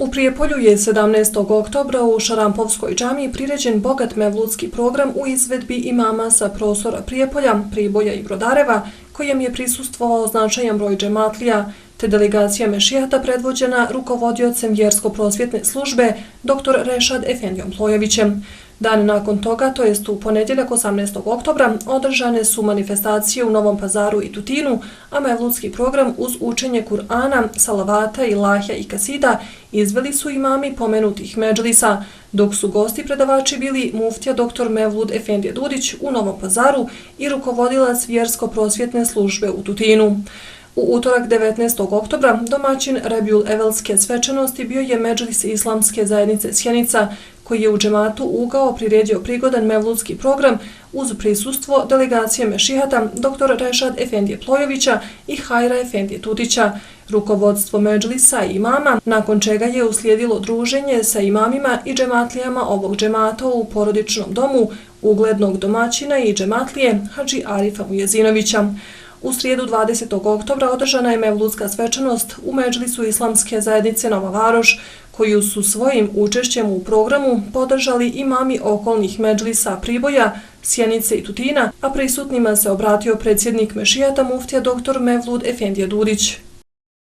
U Prijepolju je 17. oktobra u Šarampovskoj džamiji priređen bogat mevludski program u izvedbi imama sa prostora Prijepolja, Priboja i Brodareva, kojem je prisustvovao značajan broj džematlija, te delegacija mešijata predvođena rukovodiocem vjersko-prosvjetne službe dr. Rešad Efendijom Plojevićem. Dan nakon toga, to jest u ponedjeljak 18. oktobra, održane su manifestacije u Novom Pazaru i Tutinu, a mevludski program uz učenje Kur'ana, salavata, ilahija i kasida izveli su imami pomenutih medžlisa, dok su gosti predavači bili muftija dr. Mevlud Efendije Dudić u Novom Pazaru i rukovodilac vjersko-prosvjetne službe u Tutinu. U utorak 19. oktobra domaćin Rebjul Evelske svečanosti bio je medžlis Islamske zajednice Sjenica, koji je u džematu Ugao priredio prigodan mevludski program uz prisustvo delegacije mešihata dr. Rešad Efendije Plojevića i Hajra Efendije Tutića, rukovodstvo medžlisa i imama, nakon čega je uslijedilo druženje sa imamima i džematlijama ovog džemata u porodičnom domu uglednog domaćina i džematlije Hadži Arifa Mujezinovića. U srijedu 20. oktobra održana je mevludska svečanost u medžlisu Islamske zajednice Nova Varoš, koju su svojim učešćem u programu podržali imami okolnih medžlisa Priboja, Sjenice i Tutina, a prisutnima se obratio predsjednik mešijata muftija dr. Mevlud Efendije Dudić.